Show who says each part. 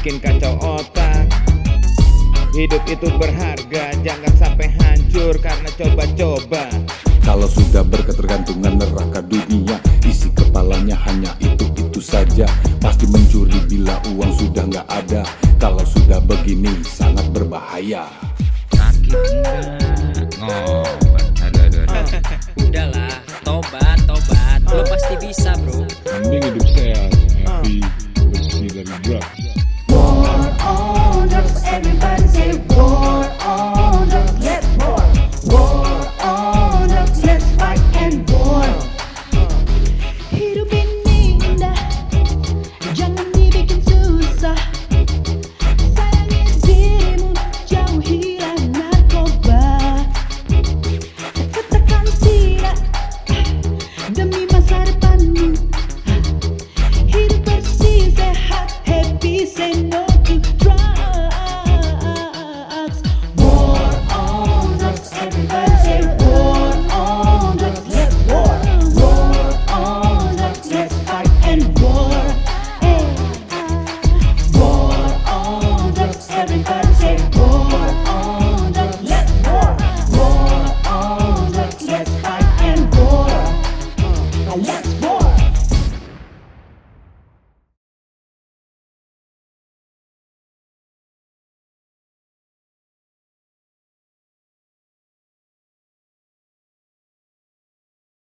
Speaker 1: bikin kacau otak. Hidup itu berharga, jangan sampai hancur karena coba-coba.
Speaker 2: Kalau sudah berketergantungan neraka dunia, isi kepalanya hanya itu saja. Pasti mencuri bila uang sudah nggak ada. Kalau sudah begini sangat berbahaya.
Speaker 3: Sakit enggak? Ngobat. Aduh.
Speaker 4: Udahlah, tobat. Lo pasti bisa bro.
Speaker 5: Mending hidup sehat, happy, bersih dari drugs.